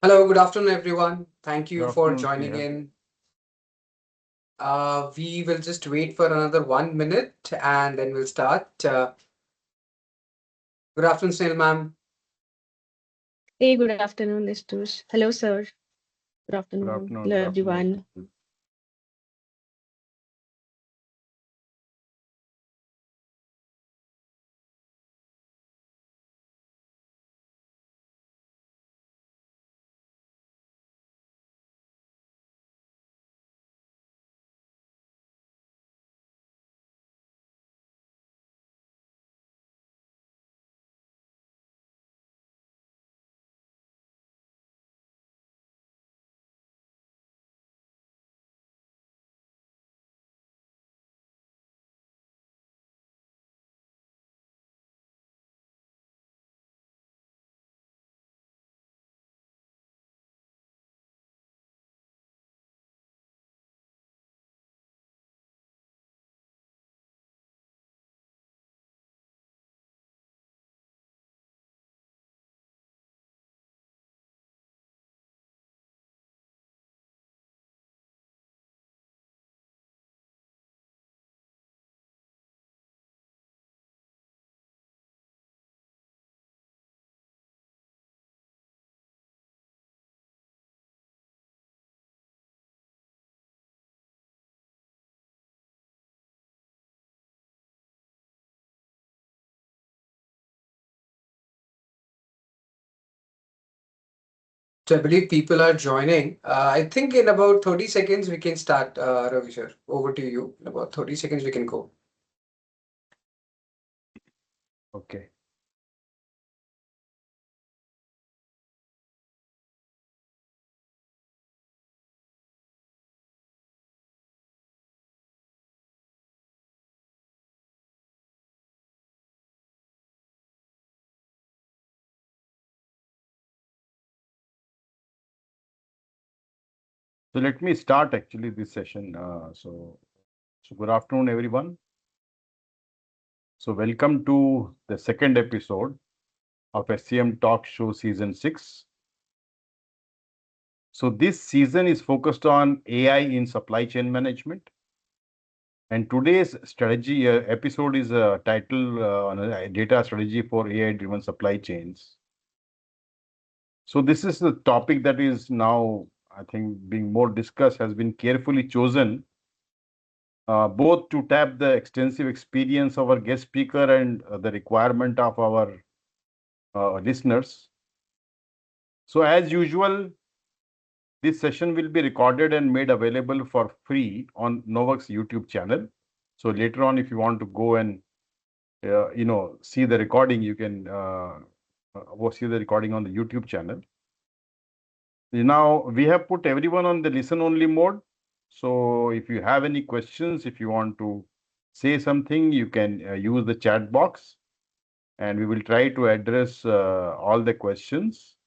Hello, good afternoon, everyone. Thank Good you for afternoon, joining Snehal. in. We will just wait for another 1 minute and then we'll start. Good afternoon, Snail ma'am. Hey, good afternoon, Nistush. Hello, sir. Good Good afternoon. afternoon. Hello, Good afternoon. everyone. So I believe people are joining. I think in about 30 seconds we can start, Ravi sir. Over to you. In about 30 seconds we can go. Okay. So let me start actually this session. So good afternoon, everyone. So welcome to the second episode of SCM Talk Show Season 6. So this season is focused on AI in supply chain management. And today's strategy episode is a title on a data strategy for AI-driven supply chains. So this is the topic that is now, I think, being more discussed, has been carefully chosen, both to tap the extensive experience of our guest speaker and the requirement of our listeners. So as usual, this session will be recorded and made available for free on KnoWerX YouTube channel. So later on, if you want to go and see the recording, you can see the recording on the YouTube channel. Now, we have put everyone on the listen only mode. So if you have any questions, if you want to say something, you can use the chat box and we will try to address all the questions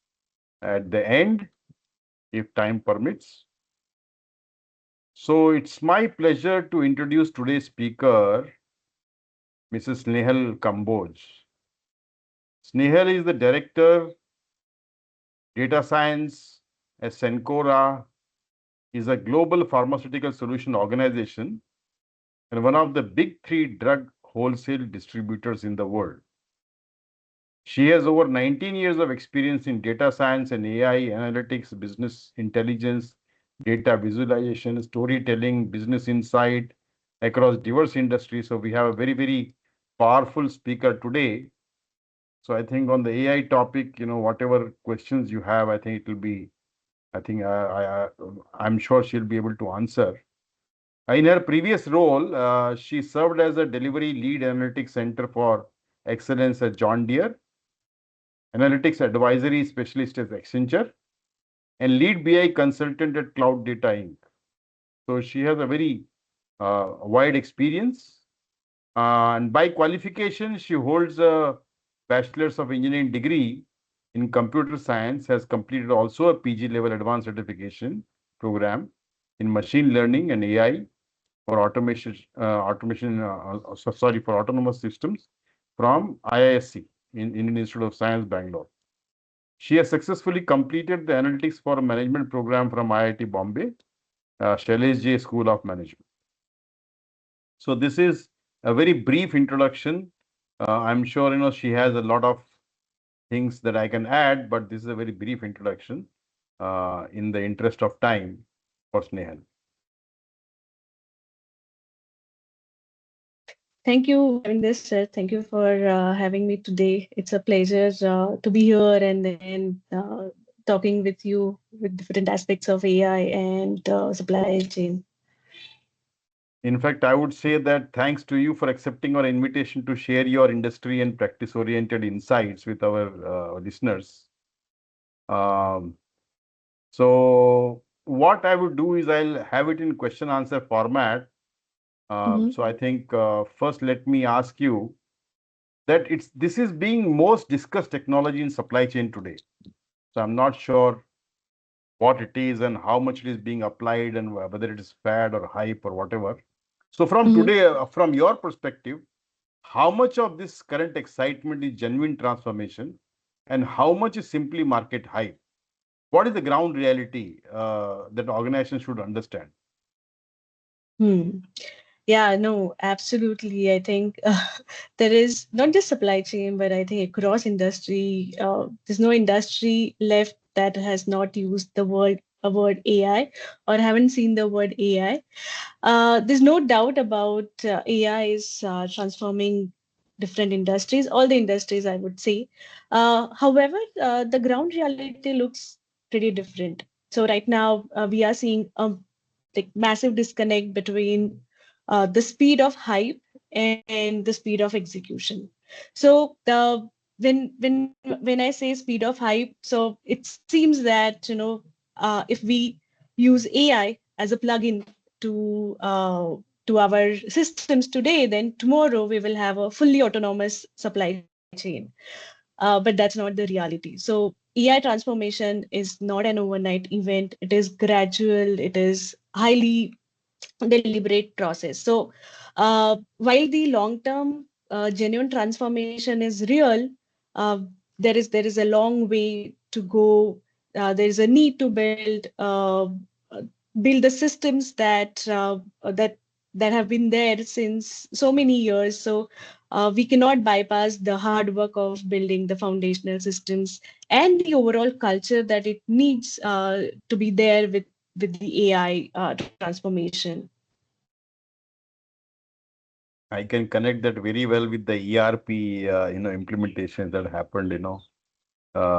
at the end if time permits. So it's my pleasure to introduce today's speaker, Mrs. Snehal Kumbhoje. Snehal is the Director, Data Science at CENCORA, is a global pharmaceutical solution organization and one of the big three drug wholesale distributors in the world. She has over 19 years of experience in data science and AI analytics, business intelligence, data visualization, storytelling, business insight across diverse industries. So we have a very, very powerful speaker today. So I think on the AI topic, whatever questions you have, I think it will be, I think I'm sure she'll be able to answer. In her previous role, she served as a delivery lead analytics center for excellence at John Deere, analytics advisory specialist at Accenture, and lead BI consultant at Cloud Data Inc. So she has a very wide experience. And by qualification, she holds a Bachelor's of Engineering degree in computer science, has completed also a PG level advanced certification program in machine learning and AI for for autonomous systems from IISc, in Indian Institute of Science, Bangalore. She has successfully completed the analytics for management program from IIT Bombay, Shailesh J School of Management. So this is a very brief introduction. I'm sure she has a lot of things that I can add, but this is a very brief introduction in the interest of time for Snehal. Thank you, Ravindra sir. Thank you for having me today. It's a pleasure to be here and then talking with you with different aspects of AI and supply chain. In fact, I would say that thanks to you for accepting our invitation to share your industry and practice-oriented insights with our listeners. Um, so what I would do is I'll have it in question answer format. So I think first let me ask you that this is being most discussed technology in supply chain today. So I'm not sure what it is and how much it is being applied and whether it is fad or hype or whatever. So from today, from your perspective, how much of this current excitement is genuine transformation and how much is simply market hype? What is the ground reality that organizations should understand? Hmm. Yeah, no, absolutely. I think there is not just supply chain, but I think across industry, there's no industry left that has not used the word AI or haven't seen the word AI. There's no doubt about AI is transforming different industries, all the industries, I would say. However, the ground reality looks pretty different. So right now, we are seeing a massive disconnect between the speed of hype and the speed of execution. So when I say speed of hype, so it seems that if we use AI as a plugin to our systems today, then tomorrow we will have a fully autonomous supply chain. But that's not the reality. So AI transformation is not an overnight event. It is gradual. It is highly deliberate process. So while the long-term genuine transformation is real, uh, there is a long way to go. There is a need to build the systems that have been there since so many years. So we cannot bypass the hard work of building the foundational systems and the overall culture that it needs to be there with the AI transformation. I can connect that very well with the ERP, implementations that happened, uh,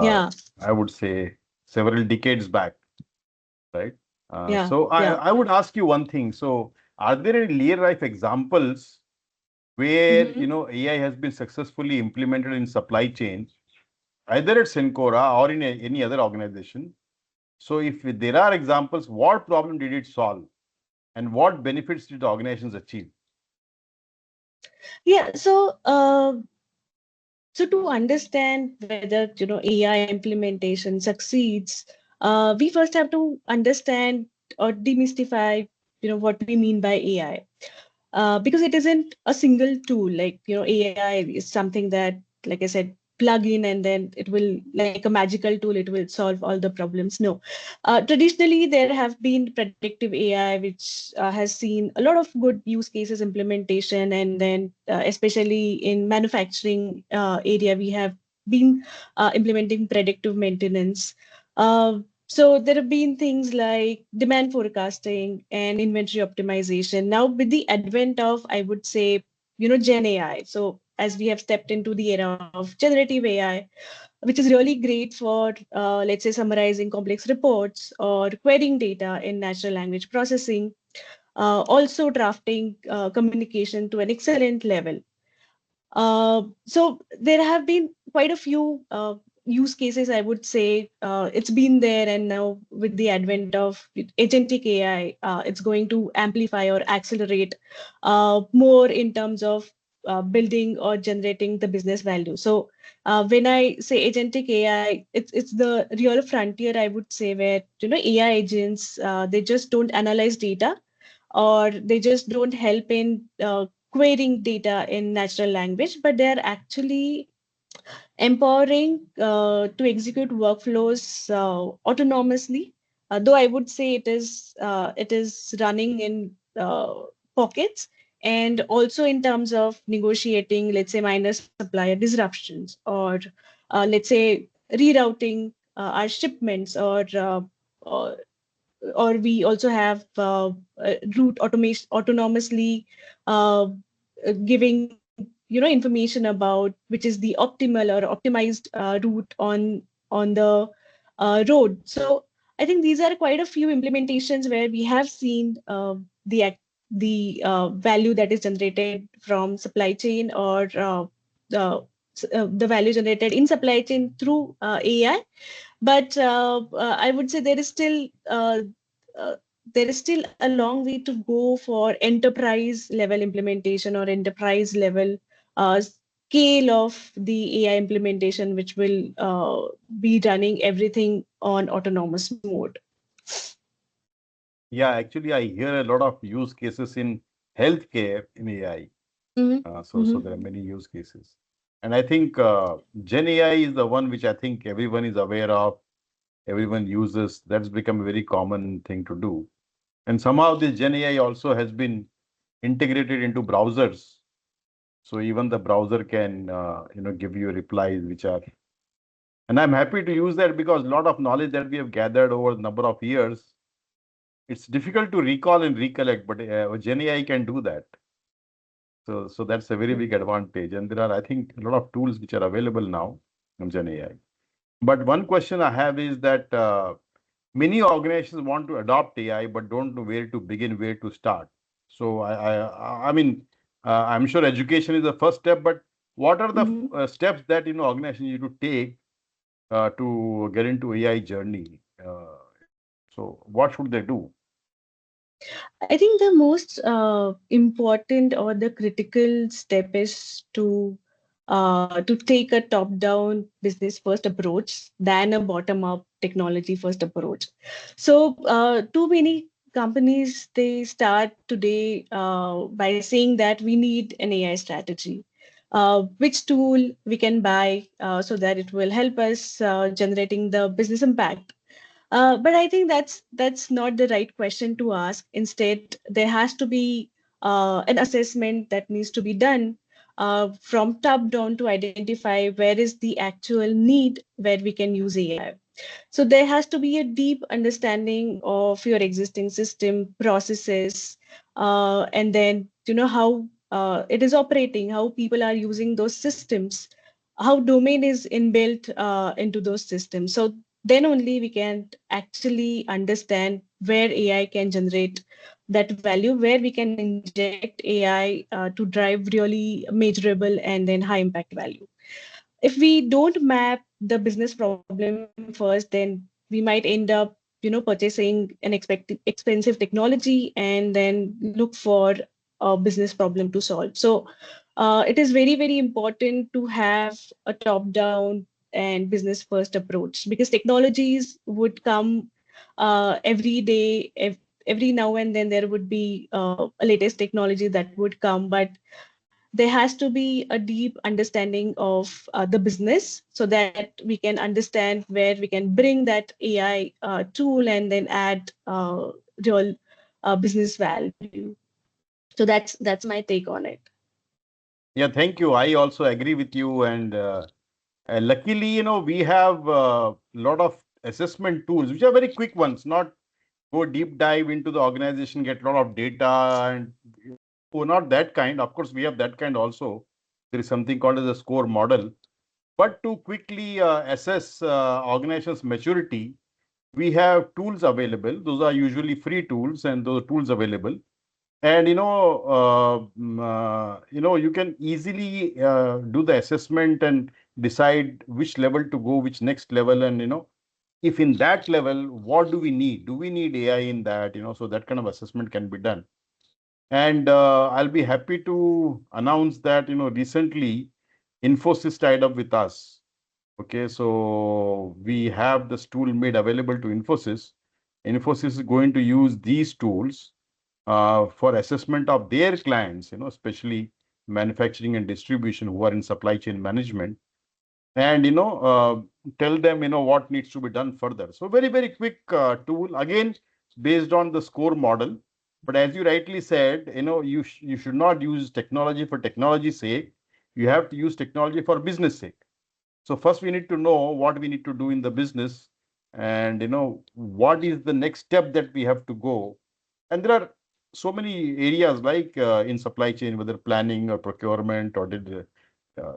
Yeah, I would say several decades back, right? yeah, So yeah. I would ask you one thing. So are there any real life examples where, Mhm. AI has been successfully implemented in supply chain, either at CENCORA or in any other organization? So if there are examples, what problem did it solve and what benefits did organizations achieve? Yeah, so to understand whether AI implementation succeeds, we first have to understand or demystify what we mean by AI. Because it isn't a single tool. Like AI is something that, like I said, plug in and then it will, like a magical tool, it will solve all the problems. No. Traditionally there have been predictive AI which has seen a lot of good use cases implementation, and then especially in manufacturing area we have been implementing predictive maintenance. So there have been things like demand forecasting and inventory optimization. Now, with the advent of, I would say, Gen AI. So as we have stepped into the era of generative AI, which is really great for, let's say, summarizing complex reports or querying data in natural language processing, also drafting communication to an excellent level. So there have been quite a few use cases, I would say. It's been there, and now with the advent of agentic AI, it's going to amplify or accelerate more in terms of building or generating the business value. So when I say agentic AI, it's the real frontier, I would say, where AI agents they just don't analyze data, or they just don't help in querying data in natural language, but they're actually empowering to execute workflows autonomously. Though I would say it is running in pockets, and also in terms of negotiating, let's say, minor supplier disruptions, or let's say rerouting our shipments, or or we also have route automation autonomously giving information about which is the optimal or optimized route on the road. So I think these are quite a few implementations where we have seen the value that is generated from supply chain, or the value generated in supply chain through AI. But I would say uh, there is still a long way to go for enterprise level implementation, or enterprise level scale of the AI implementation, which will be running everything on autonomous mode. Yeah, actually, I hear a lot of use cases in healthcare in AI. Mm-hmm. So there are many use cases. And I think Gen AI is the one which I think everyone is aware of, everyone uses. That's become a very common thing to do. And somehow this Gen AI also has been integrated into browsers. So even the browser can, give you replies which are, and I'm happy to use that because a lot of knowledge that we have gathered over a number of years, it's difficult to recall and recollect, but Gen AI can do that. So that's a very big advantage. And there are, I think, a lot of tools which are available now on Gen AI. But one question I have is that many organizations want to adopt AI, but don't know where to begin, where to start. So I mean, I'm sure education is the first step, but what are the Mm-hmm. steps that organizations need to take to get into AI journey? So what should they do? I think the most important or the critical step is to take a top-down business first approach than a bottom-up technology first approach. So too many companies, they start today by saying that we need an AI strategy. Which tool we can buy so that it will help us generating the business impact. But I think that's not the right question to ask. Instead, there has to be an assessment that needs to be done from top down to identify where is the actual need where we can use AI. So there has to be a deep understanding of your existing system processes, and then how it is operating, how people are using those systems, how domain is inbuilt into those systems. So then only we can actually understand where AI can generate that value, where we can inject AI to drive really measurable and then high impact value. If we don't map the business problem first, then we might end up purchasing an expensive technology and then look for a business problem to solve. So it is very, very important to have a top down and business first approach, because technologies would come every day. Every now and then there would be a latest technology that would come, but there has to be a deep understanding of the business so that we can understand where we can bring that AI tool and then add real business value. So that's my take on it. Yeah, thank you. I also agree with you. And luckily, we have a lot of assessment tools, which are very quick ones, not go deep dive into the organization, get a lot of data and oh, not that kind. Of course, we have that kind also. There is something called as a score model. But to quickly assess organization's maturity, we have tools available. Those are usually free tools, and those tools available. And you can easily do the assessment and decide which level to go, which next level, and if in that level, what do we need? Do we need AI in that? So that kind of assessment can be done. And I'll be happy to announce that recently Infosys tied up with us. Okay, so we have this tool made available to Infosys. Infosys is going to use these tools for assessment of their clients, especially manufacturing and distribution who are in supply chain management. and tell them what needs to be done further. So very, very quick tool, again based on the SCORE model. But as you rightly said, you should not use technology for technology's sake. You have to use technology for business sake. So first we need to know what we need to do in the business, and what is the next step that we have to go. And there are so many areas like in supply chain, whether planning or procurement or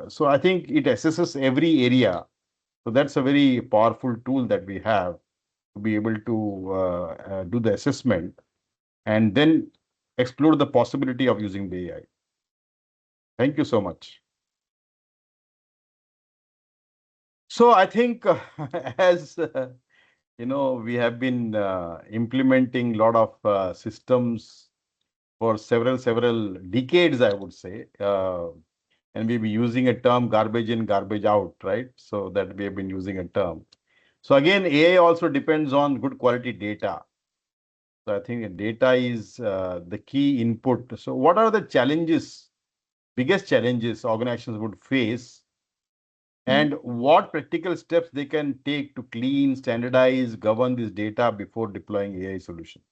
so I think it assesses every area. So that's a very powerful tool that we have to be able to do the assessment and then explore the possibility of using the AI. Thank you so much. So I think as we have been implementing a lot of systems for several decades, I would say. And we'll be using a term garbage in, garbage out, right? So that we have been using a term. So again, AI also depends on good quality data. So I think data is the key input. So what are the challenges, biggest challenges organizations would face, and what practical steps they can take to clean, standardize, govern this data before deploying AI solution?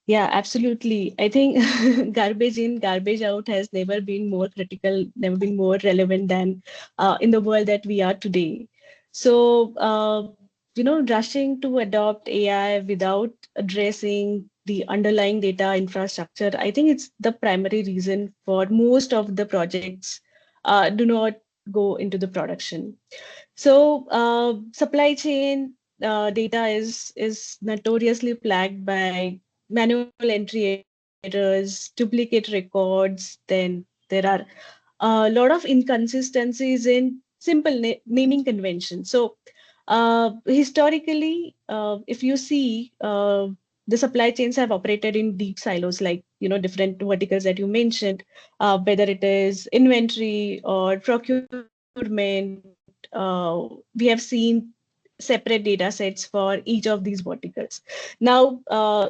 Yeah, absolutely. I think garbage in, garbage out has never been more critical, never been more relevant than in the world that we are today. So, rushing to adopt AI without addressing the underlying data infrastructure, I think it's the primary reason for most of the projects do not go into the production. So, supply chain data is notoriously plagued by manual entry errors, duplicate records. Then there are a lot of inconsistencies in simple naming conventions. So, historically, if you see, the supply chains have operated in deep silos, like different verticals that you mentioned, whether it is inventory or procurement. We have seen separate data sets for each of these verticals. Now,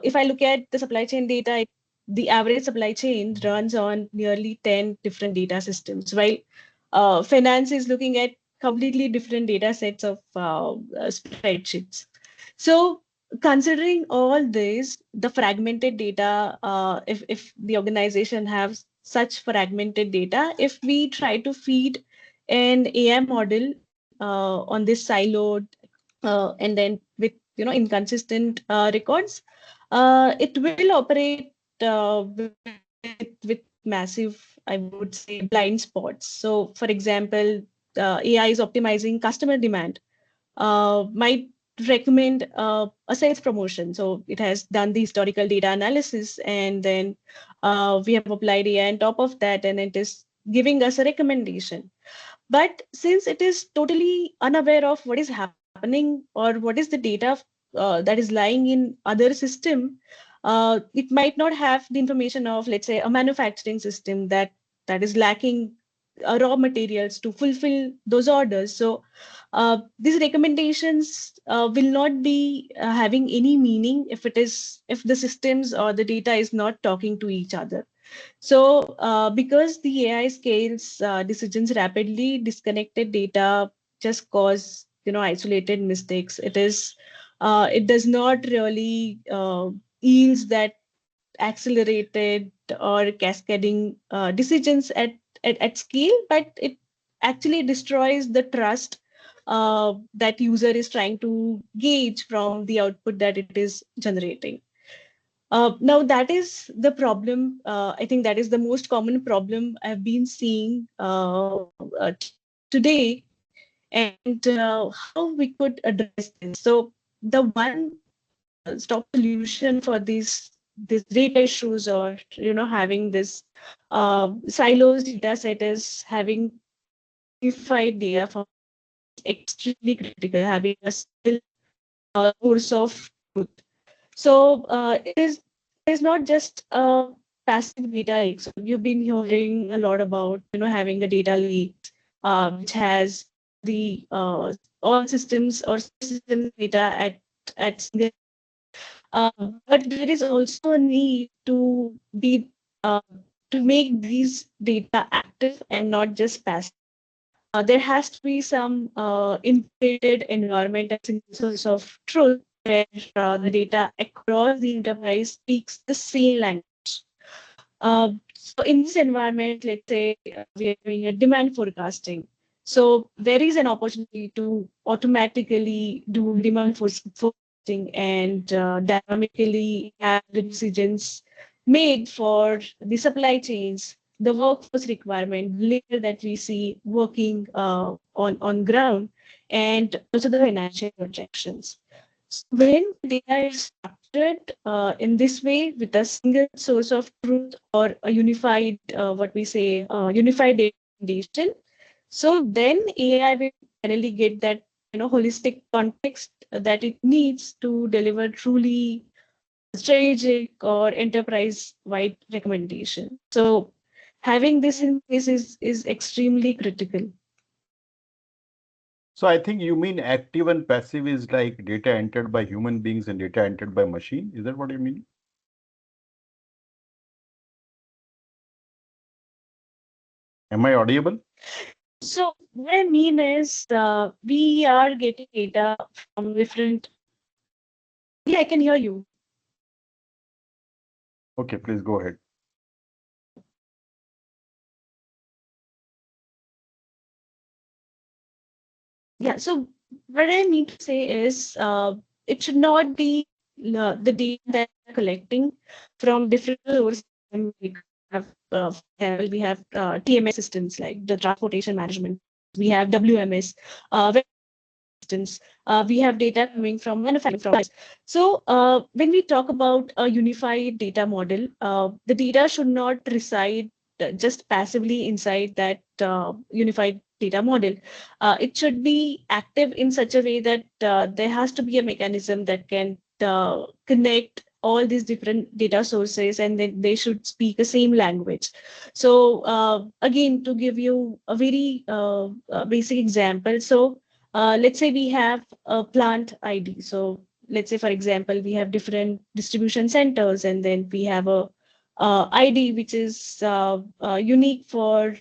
if I look at the supply chain data, the average supply chain runs on nearly 10 different data systems, while finance is looking at completely different data sets of spreadsheets. So, considering all this, the fragmented data, if the organization has such fragmented data, if we try to feed an AI model on this siloed and then with inconsistent records, it will operate with massive, I would say, blind spots. So, for example, AI is optimizing customer demand, might recommend a sales promotion. So it has done the historical data analysis, and then we have applied AI on top of that, and it is giving us a recommendation. But since it is totally unaware of what is happening or what is the data that is lying in other system, it might not have the information of, let's say, a manufacturing system that is lacking raw materials to fulfill those orders. So these recommendations will not be having any meaning if the systems or the data is not talking to each other. So, because the AI scales decisions rapidly, disconnected data just cause isolated mistakes. It does not really yields that accelerated or cascading decisions at scale, but it actually destroys the trust that user is trying to gauge from the output that it is generating. Now, that is the problem. I think that is the most common problem I've been seeing today, and how we could address this. So, the one stop solution for these data issues, or having this silos data set, is having unified data format extremely critical. Having a single source of truth. So it is not just a passive data leak. So you've been hearing a lot about having a data leak, which has the all systems or systems data at single. Uh, but there is also a need to be uh, to make these data active active and not just passive. There has to be some integrated environment and single source of truth where the data across the enterprise speaks the same language. So in this environment, let's say we are doing a demand forecasting. So there is an opportunity to automatically do demand forecasting and dynamically have the decisions made for the supply chains, the workforce requirement, layer that we see working on ground, and also the financial projections. When data is structured in this way with a single source of truth or a unified, what we say, unified data foundation, so then AI will finally get that holistic context that it needs to deliver truly strategic or enterprise-wide recommendation. So having this in place is extremely critical. So I think you mean active and passive is like data entered by human beings and data entered by machine. Is that what you mean? Am I audible? So what I mean is we are getting data from different. Yeah, I can hear you. Okay, please go ahead. Yeah. So what I mean to say is it should not be the data that we're collecting from different sources. We have, we have TMS systems like the transportation management. We have WMS. Instance, we have data coming from manufacturing. So when we talk about a unified data model, the data should not reside just passively inside that unified data model. It should be active in such a way that there has to be a mechanism that can connect all these different data sources, and then they should speak the same language. So again, to give you a very basic example, so let's say we have a plant ID. So let's say, for example, we have different distribution centers, and then we have a ID which is unique for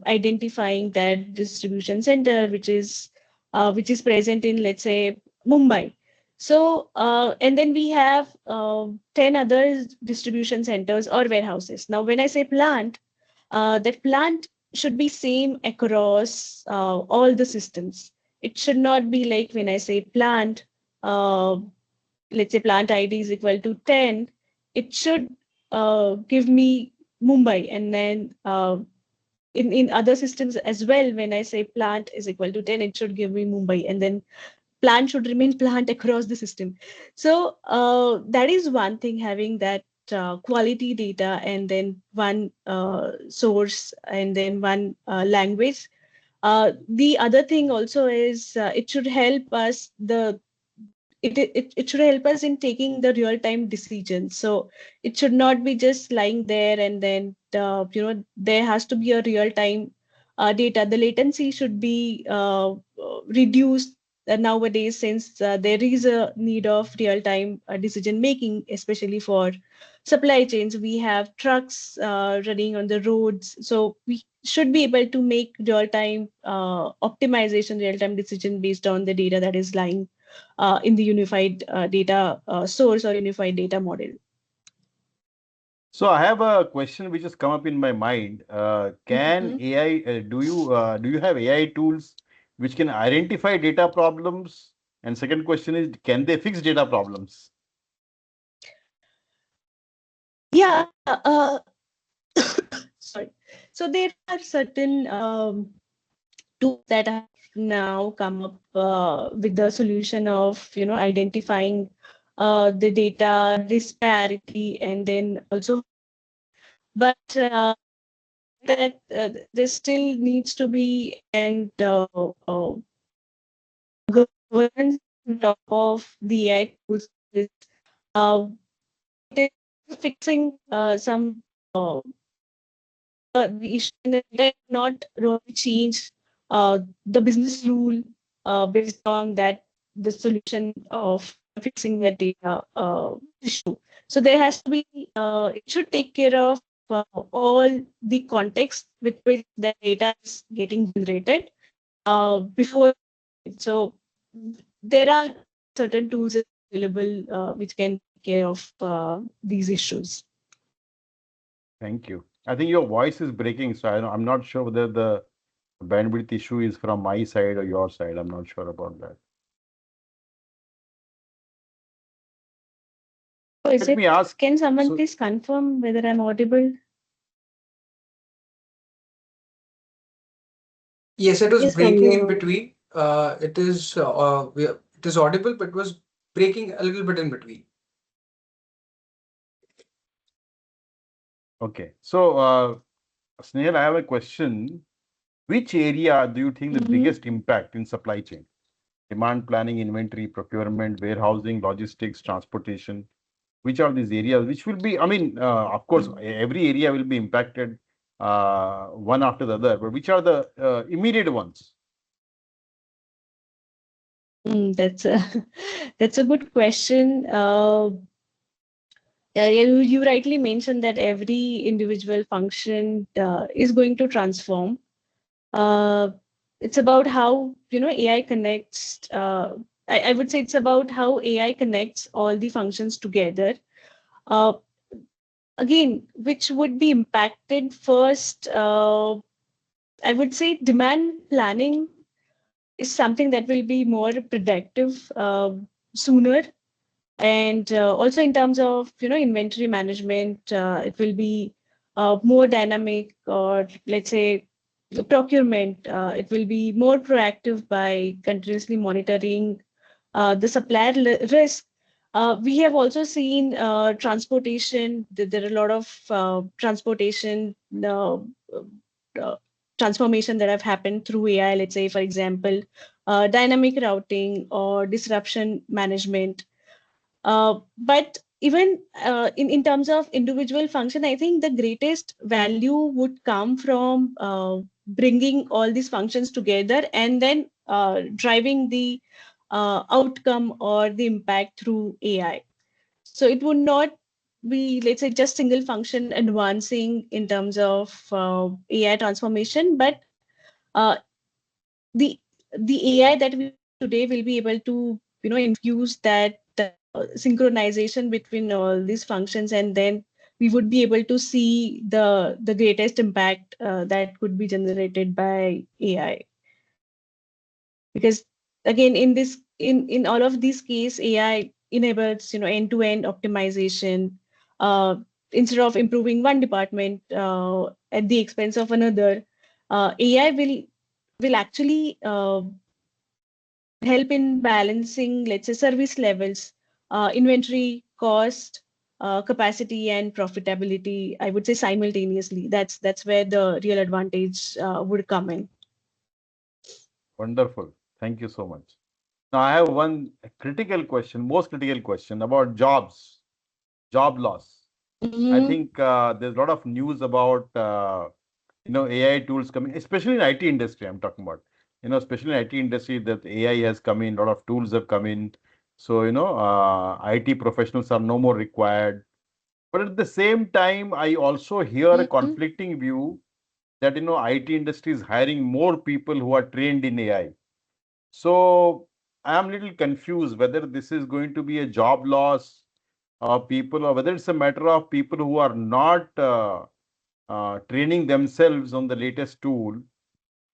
identifying that distribution center, which is present in, let's say, Mumbai. So and then we have 10 other distribution centers or warehouses. Now, when I say plant, that plant should be same across all the systems. It should not be like when I say plant, uh, let's say plant ID is equal to 10, it should give me Mumbai. And then in other systems as well, when I say plant is equal to 10, it should give me Mumbai. And then plant should remain plant across the system. So that is one thing, having that quality data and then one source and then one language. The other thing also is it should help us it should help us in taking the real time decisions. So it should not be just lying there, and then there has to be a real time data. The latency should be reduced nowadays, since there is a need of real time decision making, especially for supply chains. We have trucks running on the roads, so we should be able to make real time optimization, real time decision based on the data that is lying in the unified data source or unified data model. So I have a question which has come up in my mind. Can Mhm. AI, do you have AI tools which can identify data problems? And second question is, can they fix data problems? Yeah, sorry. So there are certain tools that have now come up with the solution of identifying the data disparity, and then also, but that there still needs to be and governance on top of the AI tools. Uh, it is fixing some uh, the issue, and it did not really change the business rule based on that the solution of fixing that data issue. So there has to be it should take care of all the context with which the data is getting generated before. So there are certain tools available which can take care of these issues. Thank you. I think your voice is breaking, so I'm not sure whether the bandwidth issue is from my side or your side. I'm not sure about that. So is Let it? me ask. Can someone So, please confirm whether I'm audible? Yes, it was Yes, ma'am. breaking in You. between. It is audible, but it was breaking a little bit in between. okay. So, Snehal, I have a question. Which area do you think the Mhm. biggest impact in supply chain? Demand planning, inventory, procurement, warehousing, logistics, transportation. Which are these areas which will be, I mean, of course, every area will be impacted one after the other, but which are the immediate ones? That's a that's a good question. Yeah, you rightly mentioned that every individual function is going to transform. Uh, it's about how AI connects. I would say it's about how AI connects all the functions together. Uh, Again, which would be impacted first. I would say demand planning is something that will be more predictive sooner, and also in terms of inventory management, it will be more dynamic, or let's say the procurement, it will be more proactive by continuously monitoring the supplier risk. We have also seen transportation. There are a lot of transportation uh, transformation that have happened through AI. Let's say, for example, dynamic routing or disruption management. But even in terms of individual function, I think the greatest value would come from bringing all these functions together and then driving the outcome or the impact through AI. So it would not be, let's say, just single function advancing in terms of AI transformation, but uh, the the AI that we have today will be able to infuse that synchronization between all these functions, and then we would be able to see the greatest impact that could be generated by AI. Because again, in all of these case, AI enables end to end optimization. Uh, Instead of improving one department at the expense of another, AI will actually help in balancing, let's say, service levels, inventory, cost, capacity, and profitability. I would say simultaneously. That's where the real advantage would come in. Wonderful. Thank you so much. Now, I have one critical question, most critical question about jobs, job loss. I Mhm. think there's a lot of news about AI tools coming, especially in IT industry. I'm talking about, especially in IT industry, that AI has come in, a lot of tools have come in. So IT professionals are no more required. But at the same time, I also hear a Mhm. conflicting view that IT industry is hiring more people who are trained in AI. So I am a little confused whether this is going to be a job loss of people, or whether it's a matter of people who are not training themselves on the latest tool.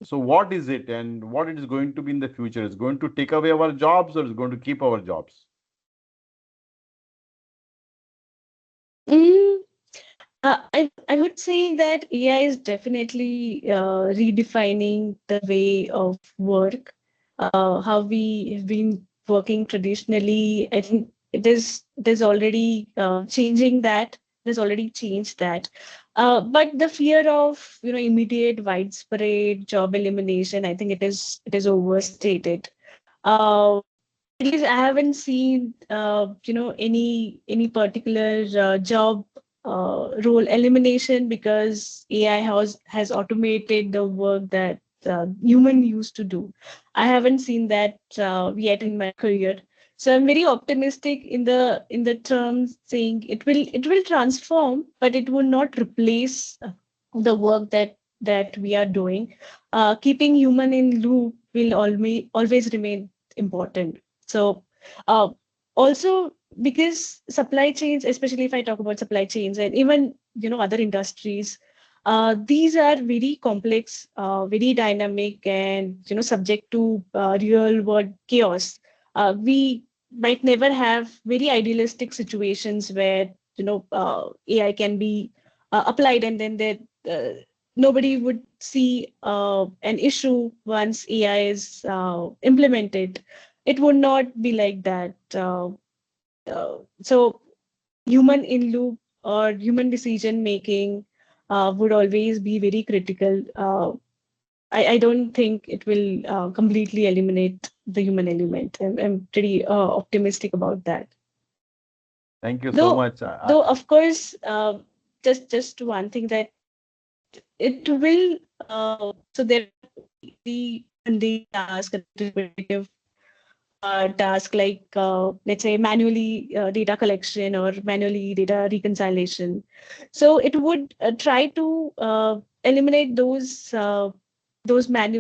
So what is it, and what it is going to be in the future? Is going to take away our jobs, or is going to keep our jobs? Mm, I would say that AI is definitely redefining the way of work, how we have been working traditionally. I think it is already changing that. It has already changed that. But the fear of immediate widespread job elimination, I think it is overstated. Uh, at least I haven't seen any particular job role elimination because AI has automated the work that human used to do. I haven't seen that yet in my career. So I'm very optimistic in the terms saying it will transform, but it will not replace the work that we are doing. Keeping human in loop will always remain important. So uh, also because supply chains, especially if I talk about supply chains and even other industries, these are very complex, very dynamic, and subject to real world chaos. We might never have very idealistic situations where AI can be applied, and then there nobody would see an issue once AI is implemented. It would not be like that. So human in loop or human decision making would always be very critical. I don't think it will completely eliminate the human element. I'm pretty optimistic about that. Thank you so Though, much. though of course, just one thing that it will. So there are the mundane tasks, repetitive task like let's say manually data collection or manually data reconciliation. So it would try to eliminate those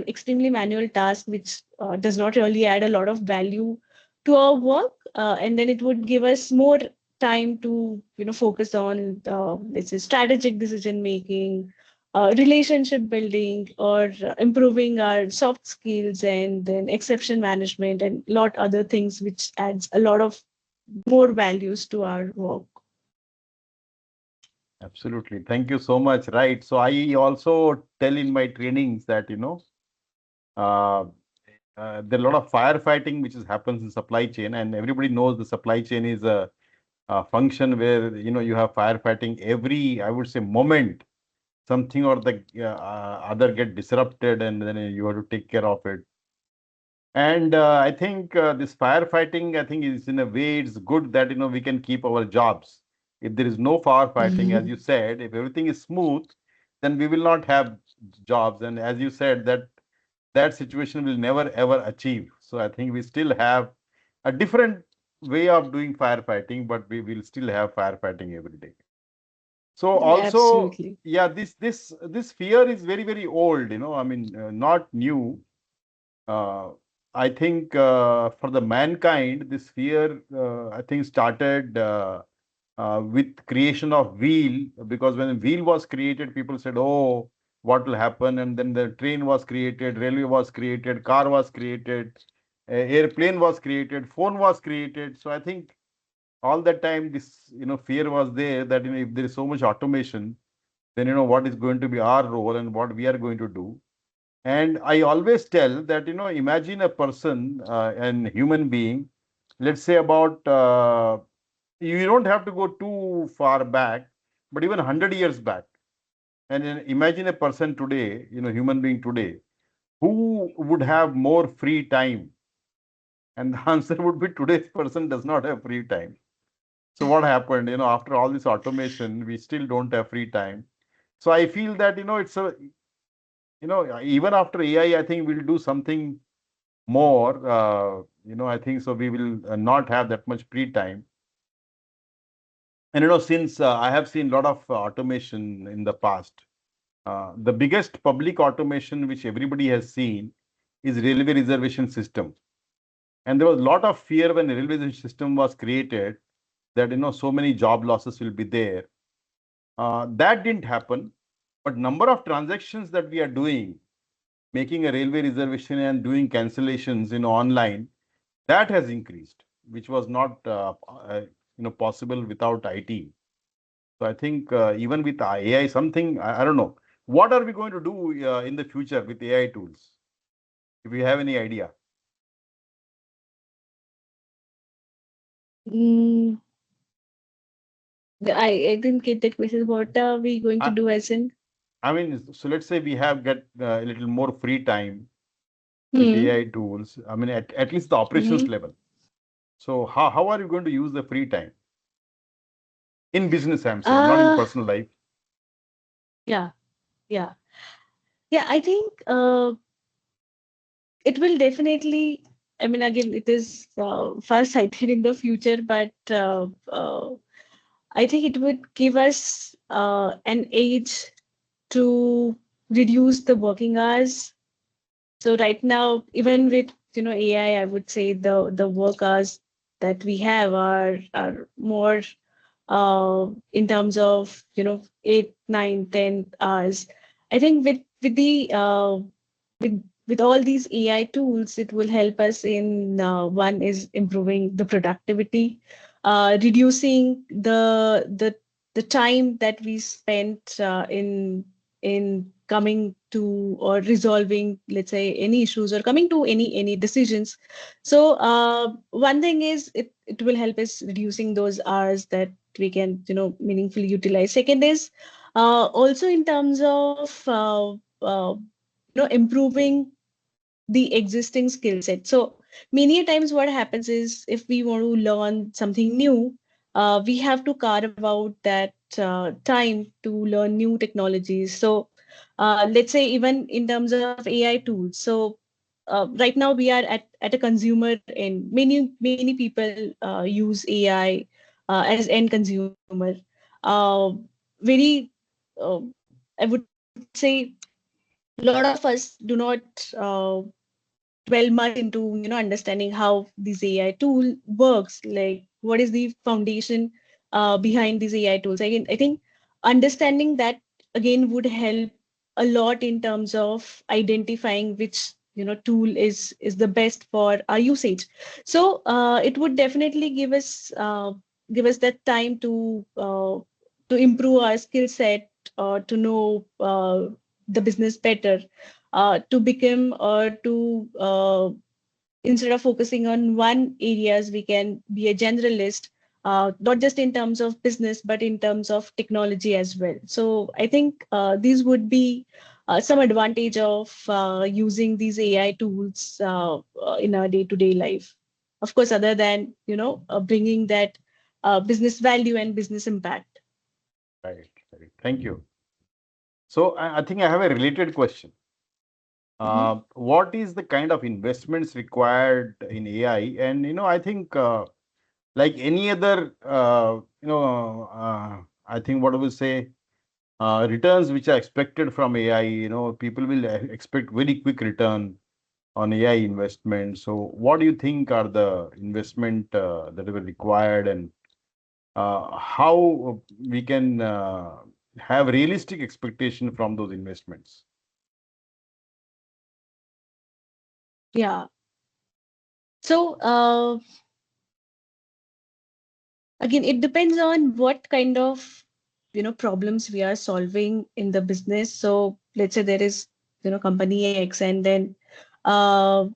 extremely manual tasks which does not really add a lot of value to our work, and then it would give us more time to focus on let's say strategic decision making, relationship building, or improving our soft skills, and then exception management and lot other things which adds a lot of more values to our work. Absolutely. Thank you so much. Right. So I also tell in my trainings that, uh, there are a lot of firefighting which happens in supply chain, and everybody knows the supply chain is a function where, you have firefighting every, I would say, moment something or the other get disrupted, and then you have to take care of it. And I think this firefighting, I think, is in a way it's good that we can keep our jobs. If there is no firefighting, as you said, if everything is smooth, then we will not have jobs. And as you said, that situation will never ever achieve. So I think we still have a different way of doing firefighting, but we will still have firefighting every day. So also, Absolutely. yeah, this fear is very very old. I mean, not new. uh, I think for the mankind, this fear, I think, started with creation of wheel, because when the wheel was created, people said, "Oh, what will happen?" And then the train was created, railway was created, car was created, airplane was created, phone was created. So I think all that time this fear was there that if there is so much automation, then what is going to be our role and what we are going to do. And I always tell that, imagine a person, an human being, let's say about, you don't have to go too far back, but even 100 years back. And then imagine a person today, human being today, who would have more free time. And the answer would be today's person does not have free time. So what happened, after all this automation, we still don't have free time. So I feel that, it's a, even after AI, I think we'll do something more. I think so. We will not have that much free time. And since I have seen a lot of automation in the past, the biggest public automation which everybody has seen is railway reservation system. And there was a lot of fear when the railway reservation system was created that so many job losses will be there. That didn't happen, but number of transactions that we are doing, making a railway reservation and doing cancellations online, that has increased, which was not possible without IT. So I think even with AI, something, I don't know, what are we going to do in the future with AI tools? If you have any idea. Mm, I didn't get that question. What are we going to I, do as in? I mean, so let's say we have get a little more free time with Hmm. AI tools. I mean, at least the operations Hmm. level. So how are you going to use the free time in business? I'm saying, not in Uh, personal life. yeah, yeah. I think it will definitely. I mean, again, it is far-sighted in the future, but I think it would give us an edge to reduce the working hours. So right now, even with AI, I would say the work hours that we have are more in terms of 8, 9, 10 hours. I think with the with all these AI tools, it will help us in one is improving the productivity, reducing the time that we spent in coming to or resolving, let's say, any issues or coming to any decisions. So one thing is it will help us reducing those hours that we can meaningfully utilize. Second is also in terms of improving the existing skill set. So many times what happens is if we want to learn something new, we have to carve out that time to learn new technologies. So let's say even in terms of AI tools. So right now we are at a consumer end. Many people use AI as end consumer. Uh, very, I would say, a lot of us do not dwell much into understanding how this AI tool works, like what is the foundation behind these AI tools. Again, I think understanding that again would help a lot in terms of identifying which tool is the best for our usage. So it would definitely give us that time to improve our skill set, to know the business better, to become or to instead of focusing on one areas, we can be a generalist, not just in terms of business but in terms of technology as well. So I think these would be some advantage of using these AI tools in our day-to-day life, of course, other than bringing that business value and business impact. Right, right. Thank you. So I think I have a related question. Mhm. What is the kind of investments required in AI? And I think like any other, I think what I will say, returns which are expected from AI. People will expect very quick return on AI investment. So what do you think are the investment that are required, and how we can have realistic expectation from those investments? Yeah. So again, it depends on what kind of problems we are solving in the business. So let's say there is company X, and then uh,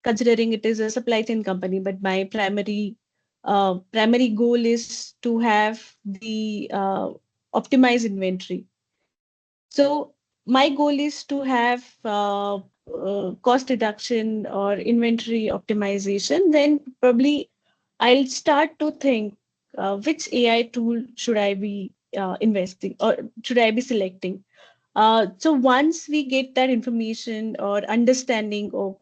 considering it is a supply chain company, but my primary goal is to have the optimized inventory. So my goal is to have cost reduction or inventory optimization. Then probably I'll start to think which AI tool should I be investing or should I be selecting. So once we get that information or understanding of,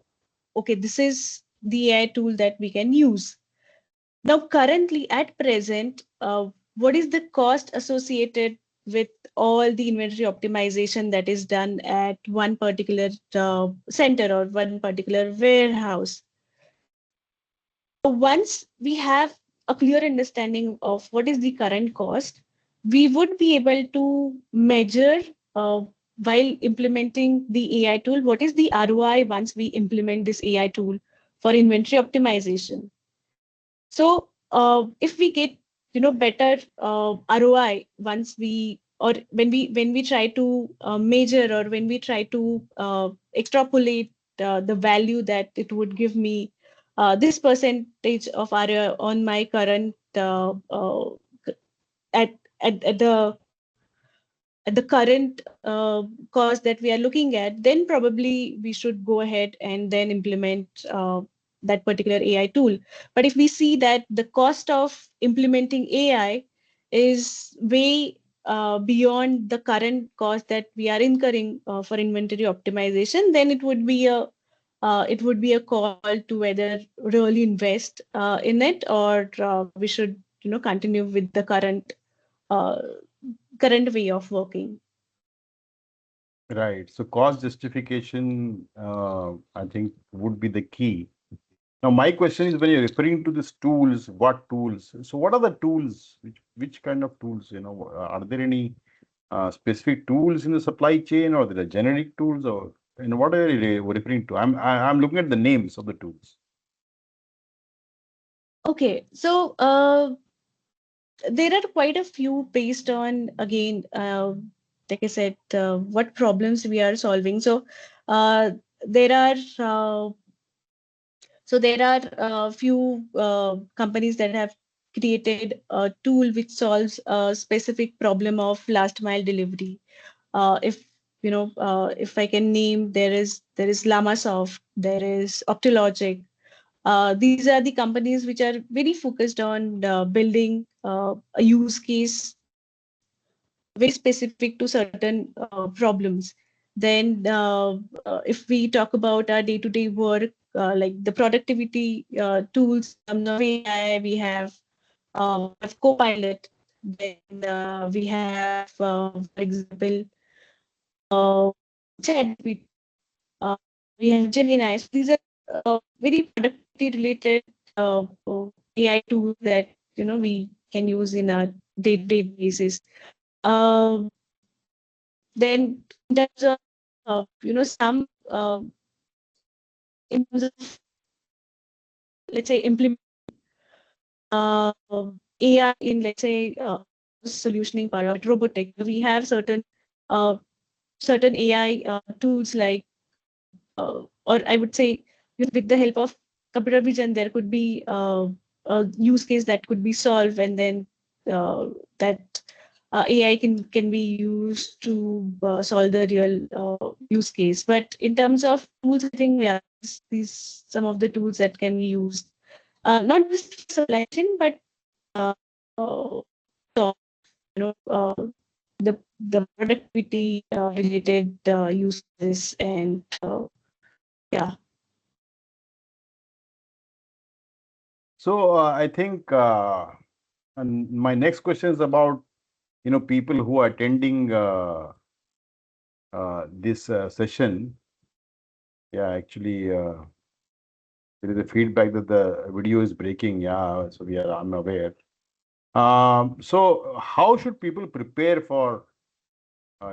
okay, this is the AI tool that we can use. Now, currently at present, what is the cost associated with all the inventory optimization that is done at one particular center or one particular warehouse? So once we have a clear understanding of what is the current cost, we would be able to measure while implementing the AI tool, what is the ROI once we implement this AI tool for inventory optimization. So if we get better ROI once we or when we try to measure or when we try to extrapolate the value that it would give me this percentage of ROI on my current at at the current cost that we are looking at, then probably we should go ahead and then implement that particular AI tool. But if we see that the cost of implementing AI is way beyond the current cost that we are incurring for inventory optimization, then it would be a it would be a call to whether really invest in it, or we should, continue with the uh, current way of working. Right. So cost justification, I think, would be the key. Now, my question is, when you're referring to these tools, what tools? So, what are the tools? Which kind of tools? Are there any specific tools in the supply chain, or there are generic tools, or what are you referring to? I'm looking at the names of the tools. Okay, so there are quite a few based on, again, like I said, what problems we are solving. So uh, there are few companies that have created a tool which solves a specific problem of last mile delivery. If if I can name, there is Lamasoft, there is Optologic. These are the companies which are very focused on building a use case very specific to certain problems. Then, if we talk about our day-to-day work, like the productivity tools in terms of AI, we have Copilot. Then we have, for example, uh, ChatGPT. Uh, we have Gemini. So these are very productivity-related AI tools that we can use in our day-to-day basis. Um, then in terms of some in terms of, let's say, implement uh, AI in, let's say, solutioning part of robotics, we have uh, certain AI tools like, or I would say, with the help of computer vision, there could be a use case that could be solved, and then that AI can be used to solve the real use case. But in terms of tools, I think, yeah, these some of the tools that can be used, not just for supply chain, but uh, uh, so, the productivity related uses, and yeah. So, I think, and my next question is about people who are attending this session. Yeah, actually, there is a feedback that the video is breaking. Yeah, so we are unaware. So how should people prepare for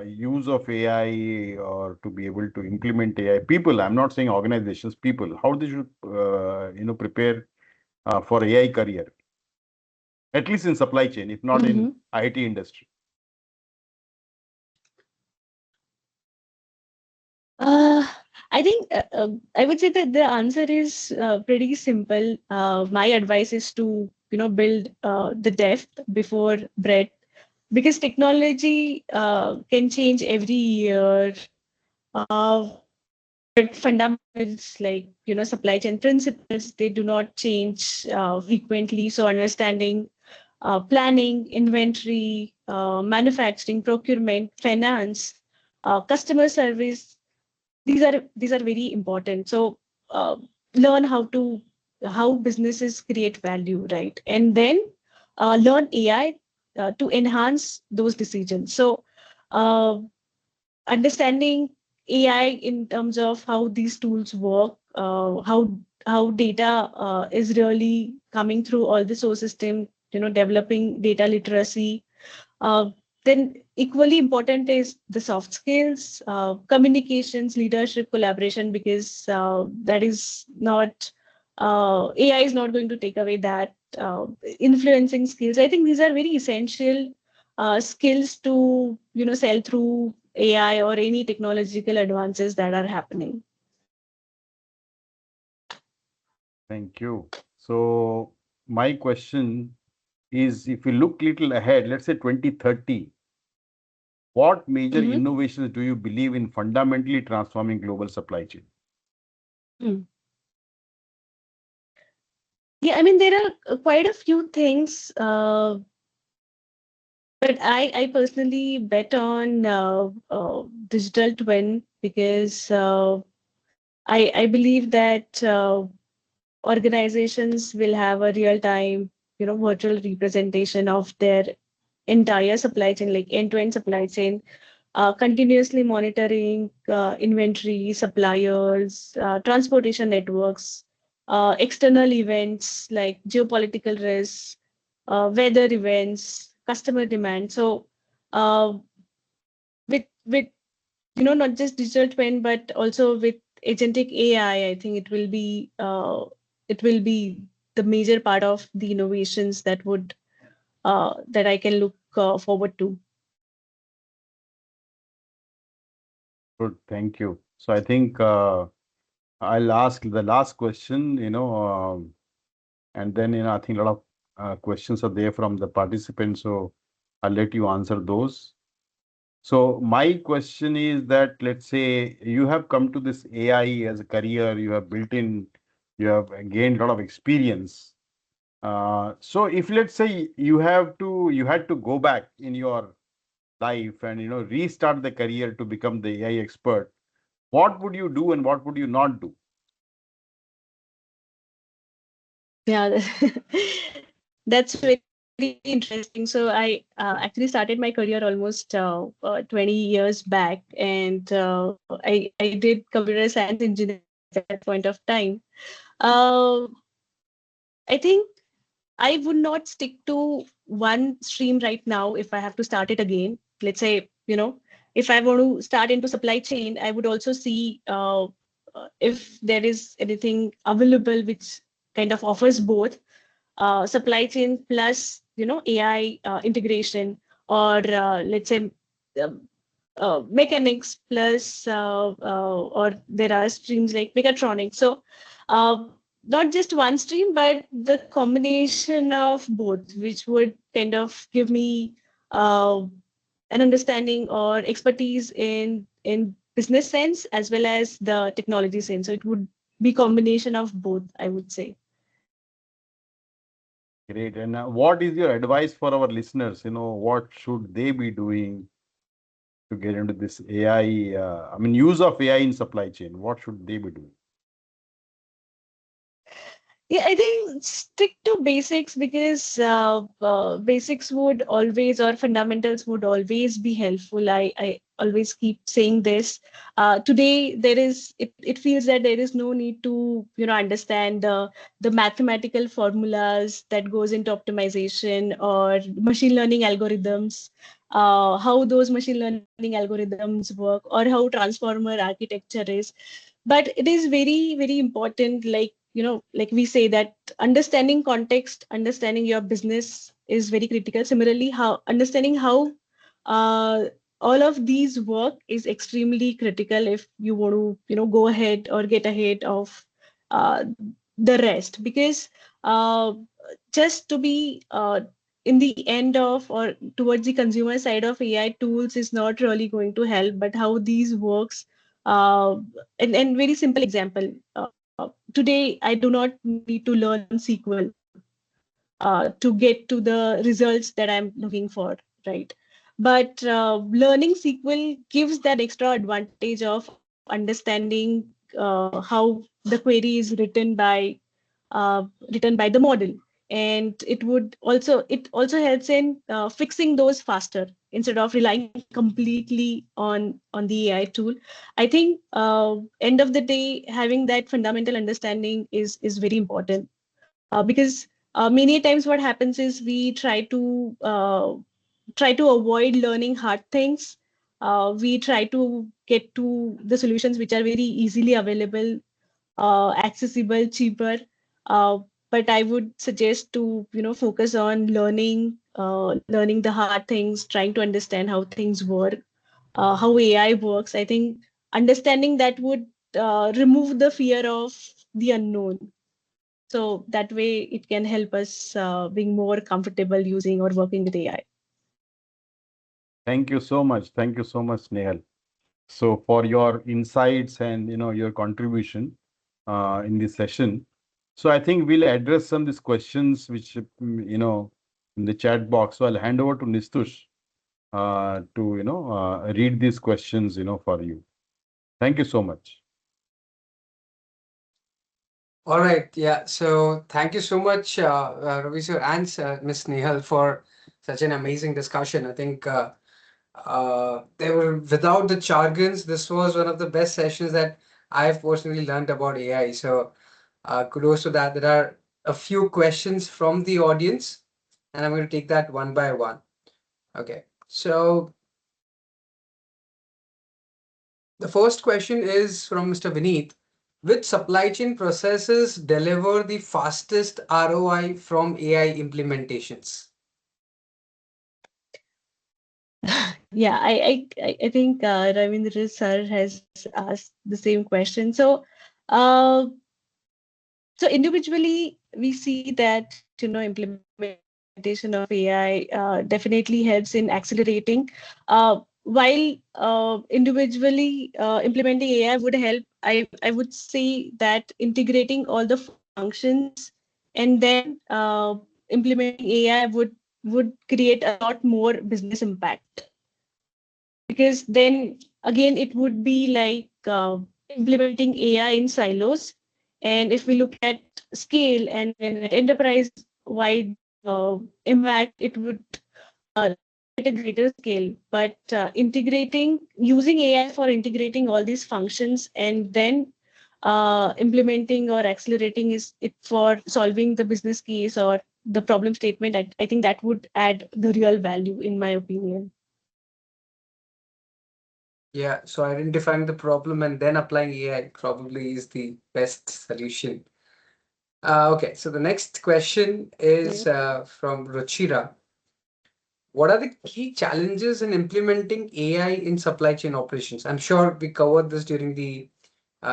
use of AI, or to be able to implement AI? People, I'm not saying organizations, people, how they should, prepare for AI career, at least in supply chain, if not in Mhm. IT industry. Uh, I think I would say that the answer is pretty simple. My advice is to build the depth before breadth, because technology can change every year. Uh, but fundamentals like supply chain principles, they do not change frequently. So understanding planning, inventory, manufacturing, procurement, finance, customer service, these are very important. So uh, learn how businesses create value, right? And then learn AI to enhance those decisions. So uh, understanding AI in terms of how these tools work, how data is really coming through all the source system, developing data literacy. uh, then equally important is the soft skills, communications, leadership, collaboration, because that is not AI is not going to take away that influencing skills. I think these are very essential skills to sell through AI or any technological advances that are happening. Thank you. So my question is, if we look little ahead, let's say 2030, what major Mhm. innovations do you believe in fundamentally transforming global supply chain? Mm. Yeah, I mean, there are quite a few things, but I personally bet on digital twin, because I believe that organizations will have a real time, virtual representation of their entire supply chain, like end-to-end supply chain, continuously monitoring inventory, suppliers, transportation networks, external events like geopolitical risks, weather events, customer demand. So, uh, with not just digital twin, but also with agentic AI, I think it will be the major part of the innovations that I can look forward to. Good, thank you. So I think I'll ask the last question, and then, I think a lot of questions are there from the participants, so I'll let you answer those. So my question is that, let's say you have come to this AI as a career, you have you have gained a lot of experience. So if, let's say, you had to go back in your life and, restart the career to become the AI expert, what would you do and what would you not do? Yeah, that's very interesting. So I actually started my career almost 20 years back, and I did computer science engineering at that point of time. Uh, I think I would not stick to one stream right now if I have to start it again. Let's say, if I want to start into supply chain, I would also see if there is anything available which kind of offers both supply chain plus, AI integration, or let's say um, mechanics plus, or there are streams like mechatronics. So uh, not just one stream, but the combination of both, which would kind of give me an understanding or expertise in business sense as well as the technology sense. So it would be combination of both, I would say. Great. And what is your advice for our listeners? What should they be doing to get into this AI? I mean, use of AI in supply chain. What should they be doing? Yeah, I think stick to basics because basics would always, or fundamentals would always be helpful. I always keep saying this. Today, it feels that there is no need to, understand the mathematical formulas that goes into optimization or machine learning algorithms, how those machine learning algorithms work, or how transformer architecture is. But it is very, very important, like we say that understanding context, understanding your business is very critical. Similarly, how understanding how uh, all of these work is extremely critical if you want to, go ahead or get ahead of uh, the rest. Because uh, just to be in the end of or towards the consumer side of AI tools is not really going to help, but how these works. And very simple example. Today, I do not need to learn SQL to get to the results that I'm looking for, right? But learning SQL gives that extra advantage of understanding how the query is written by the model, and it also helps in fixing those faster instead of relying completely on the AI tool. I think end of the day, having that fundamental understanding is very important, because many times what happens is we try to avoid learning hard things. We try to get to the solutions which are very easily available, accessible, cheaper. Uh, but I would suggest to focus on learning the hard things, trying to understand how things work, how AI works. I think understanding that would remove the fear of the unknown. So that way it can help us being more comfortable using or working with AI. Thank you so much. Thank you so much, Snehal. So for your insights and, your contribution in this session. So I think we'll address some of these questions which, in the chat box. So I'll hand over to Nistush to, read these questions, for you. Thank you so much. All right. Yeah. So thank you so much, Ravi sir and Miss Nehal for such an amazing discussion. I think they were without the jargons. This was one of the best sessions that I've personally learned about AI. So kudos to that. There are a few questions from the audience, and I'm going to take that one by one. Okay. So the first question is from Mr. Vineet. Which supply chain processes deliver the fastest ROI from AI implementations? Yeah, I think Ravindra sir has asked the same question. Uh, so individually, we see that implementation of AI definitely helps in accelerating. While individually implementing AI would help, I would say that integrating all the functions and then implementing AI would create a lot more business impact, because then again it would be like implementing AI in silos. And if we look at scale and then at enterprise wide impact, it would at a greater scale. But integrating, using AI for integrating all these functions and then implementing or accelerating is it for solving the business case or the problem statement. I think that would add the real value, in my opinion. Yeah, so identifying the problem and then applying AI probably is the best solution. Okay, so the next question is from Ruchira. What are the key challenges in implementing AI in supply chain operations? I'm sure we covered this during the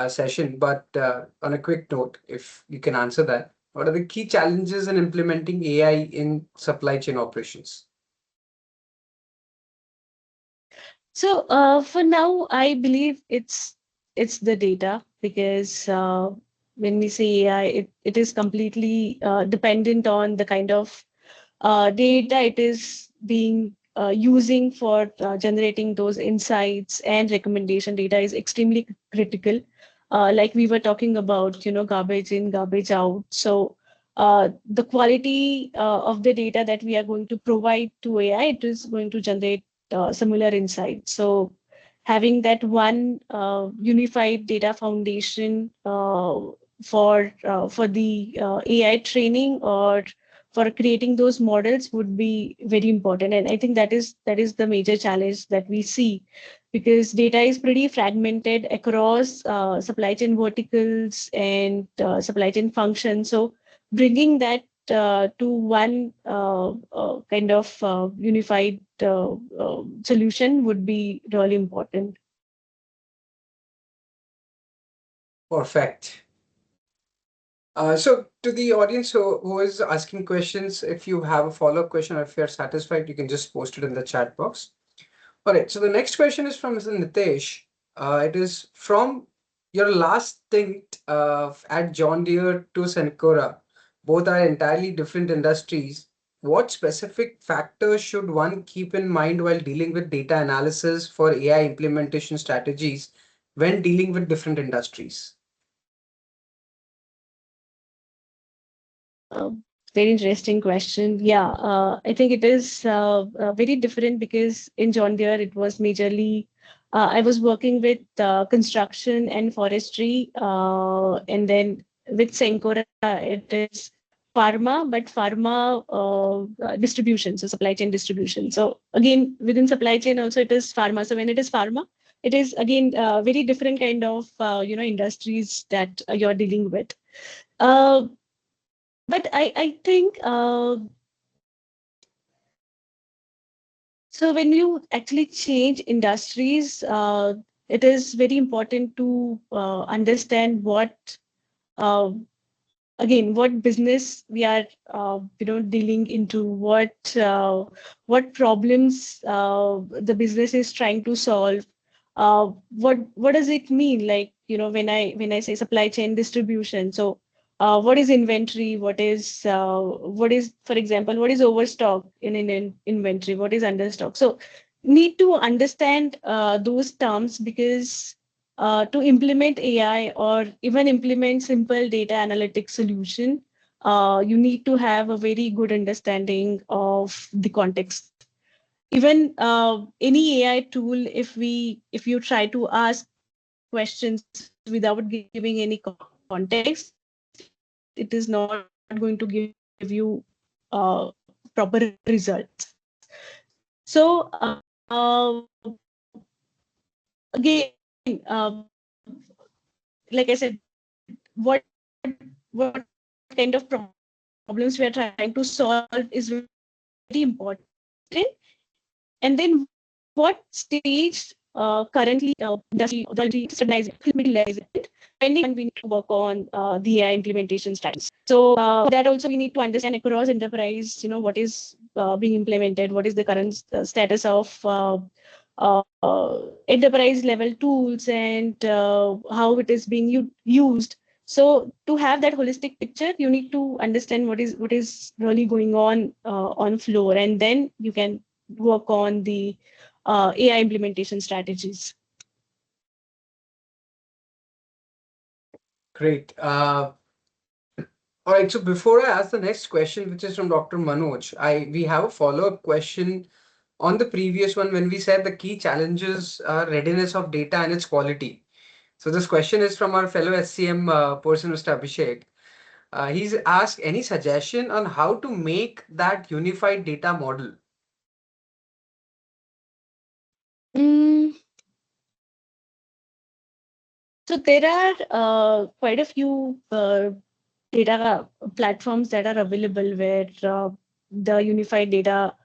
session, but on a quick note, if you can answer that, what are the key challenges in implementing AI in supply chain operations? So for now, I believe it's the data, because when we say AI, it is completely dependent on the kind of data it is being using for generating those insights, and recommendation data is extremely critical. Like we were talking about, garbage in, garbage out. So the quality of the data that we are going to provide to AI, it is going to generate similar insights. So having that one unified data foundation for the AI training or for creating those models would be very important. And I think that is the major challenge that we see, because data is pretty fragmented across supply chain verticals and supply chain functions. So bringing that to one kind of unified solution would be really important. Perfect. So to the audience who is asking questions, if you have a follow-up question or if you're satisfied, you can just post it in the chat box. All right, so the next question is from Mr. Nitesh. It is from your last stint at John Deere to Sencora. Both are entirely different industries. What specific factors should one keep in mind while dealing with data analysis for AI implementation strategies when dealing with different industries? Uh, Very interesting question. Yeah, I think it is very different, because in John Deere, it was majorly, I was working with construction and forestry. And then with Sencora, it is pharma, but pharma distribution, so supply chain distribution. So again, within supply chain also, it is pharma. So when it is pharma, it is again very different kind of, industries that you're dealing with. Uh, but I think so when you actually change industries, it is very important to understand uh, what business we are dealing into, what problems the business is trying to solve. What does it mean, like, when I say supply chain distribution? So what is inventory, what is, for example, what is overstock in inventory, what is understock? So need to understand those terms, because to implement AI or even implement simple data analytics solution, you need to have a very good understanding of the context. Even any AI tool, if you try to ask questions without giving any context, it is not going to give you proper results. So again, like I said, what kind of problems we are trying to solve is very important. And then what stage currently industry or the industry is recognizing implementing depending on we need to work on the AI implementation strategies. So for that also we need to understand across enterprise, what is being implemented, what is the current status of enterprise level tools and how it is being used. So to have that holistic picture, you need to understand what is really going on floor, and then you can work on the AI implementation strategies. Great. All right. So before I ask the next question, which is from Dr. Manoj, we have a follow-up question on the previous one when we said the key challenges are readiness of data and its quality. So this question is from our fellow SCM person, Mr. Abhishek. He's asked any suggestion on how to make that unified data model. Mm, so there are quite a few data platforms that are available where the unified data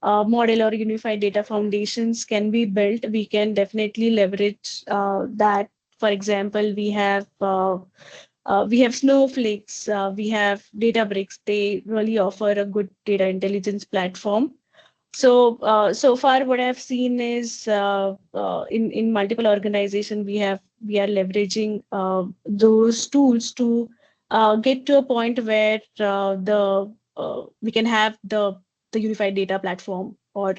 model or unified data foundations can be built. We can definitely leverage that. For example, we have Snowflakes, we have Databricks. They really offer a good data intelligence platform. So far, what I've seen is in multiple organizations we are leveraging those tools to get to a point where we can have the unified data platform, or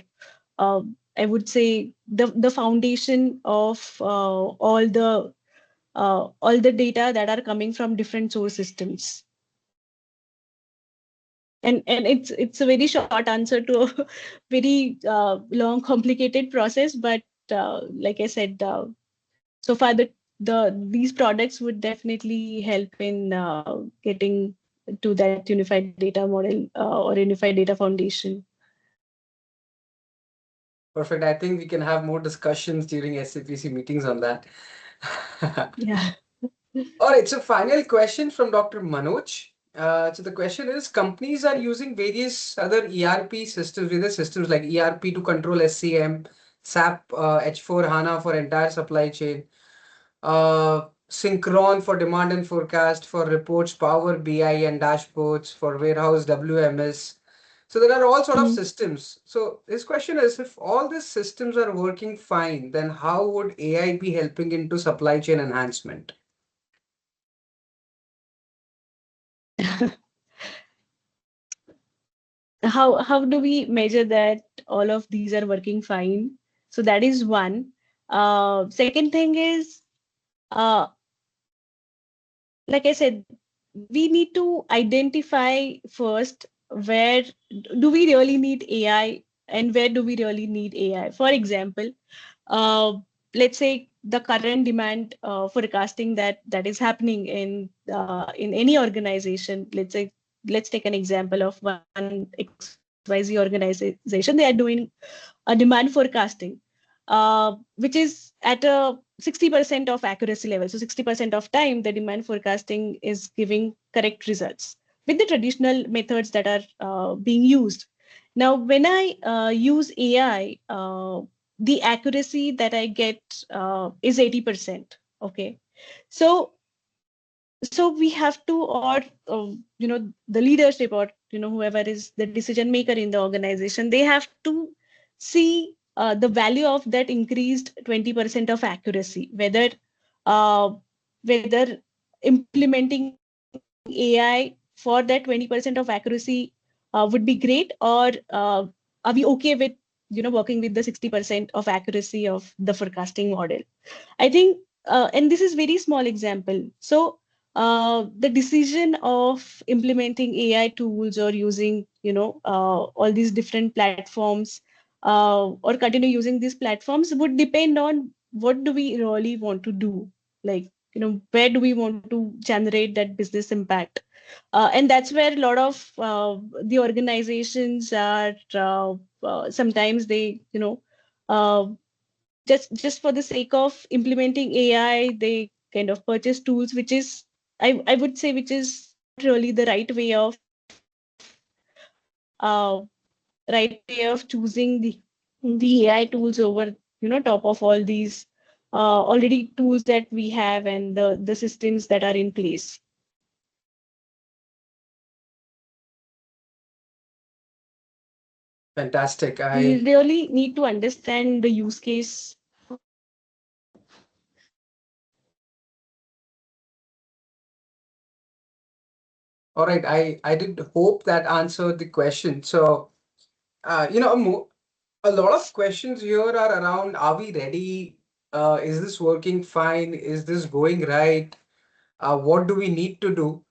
I would say the foundation of all the data that are coming from different source systems. And it's a very short answer to a very long, complicated process. But like I said, so far these products would definitely help in getting to that unified data model or unified data foundation. Perfect. I think we can have more discussions during SCPC meetings on that. Yeah. All right. So final question from Dr. Manoj. So the question is, companies are using various other ERP systems, various systems like ERP to control SCM, SAP H4 HANA for entire supply chain, Syncron for demand and forecast, for reports, Power BI and dashboards, for warehouse WMS. So there are all sort of systems. So his question is, if all these systems are working fine, then how would AI be helping into supply chain enhancement? How do we measure that all of these are working fine? So that is one. Second thing is, like I said, we need to identify first where do we really need AI and where do we really need AI. For example, uh, let's say the current demand forecasting that is happening in any organization. Let's take an example of one XYZ organization. They are doing a demand forecasting, which is at a 60% of accuracy level. So 60% of time, the demand forecasting is giving correct results with the traditional methods that are being used. Now, when I use AI, the accuracy that I get is 80%. Okay. So we have to, or the leadership, or whoever is the decision maker in the organization, they have to see the value of that increased 20% of accuracy, uh, whether implementing AI for that 20% of accuracy would be great, or are we okay with working with the 60% of accuracy of the forecasting model. I think and this is very small example. So the decision of implementing AI tools or using, all these different platforms, or continue using these platforms would depend on what do we really want to do. Like, where do we want to generate that business impact? And that's where a lot of the organizations are, sometimes they, uh, just for the sake of implementing AI, they kind of purchase tools, which is, I would say, which is not really the uh, right way of choosing the AI tools over, top of all these already tools that we have and the systems that are in place. Fantastic. We really need to understand the use case. All right. I did hope that answered the question. So, a lot of questions here are around, are we ready? Is this working fine? Is this going right? What do we need to do?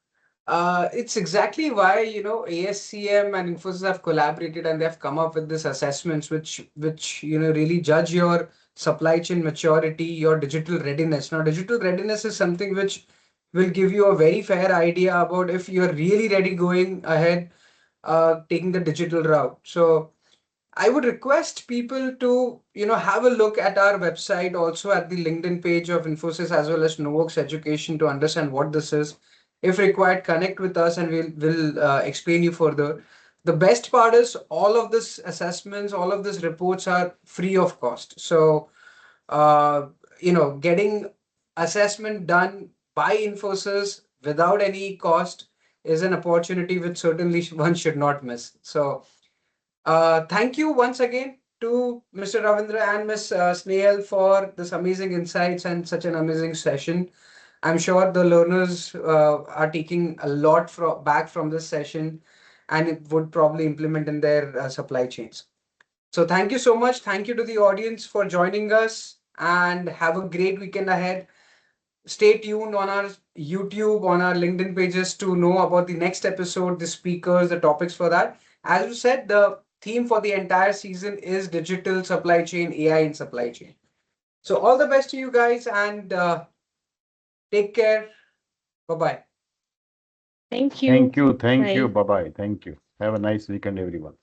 It's exactly why, ASCM and Infosys have collaborated and they have come up with this assessments which really judge your supply chain maturity, your digital readiness. Now, digital readiness is something which will give you a very fair idea about if you're really ready going ahead, taking the digital route. So I would request people to, have a look at our website, also at the LinkedIn page of Infosys as well as KnoWerX Education to understand what this is. If required, connect with us and we'll explain you further. The best part is all of this assessments, all of these reports are free of cost. So, uh, getting assessment done by Infosys without any cost is an opportunity which certainly one should not miss. So, thank you once again to Mr. Ravindra and Ms. Snehal for this amazing insights and such an amazing session. I'm sure the learners are taking a lot back from this session and it would probably implement in their supply chains. So thank you so much. Thank you to the audience for joining us and have a great weekend ahead. Stay tuned on our YouTube, on our LinkedIn pages to know about the next episode, the speakers, the topics for that. As you said, the theme for the entire season is digital supply chain, AI in supply chain. So, all the best to you guys and take care. Bye bye. Thank you. Thank you. Thank you. Bye. Bye bye. Thank you. Have a nice weekend, everyone.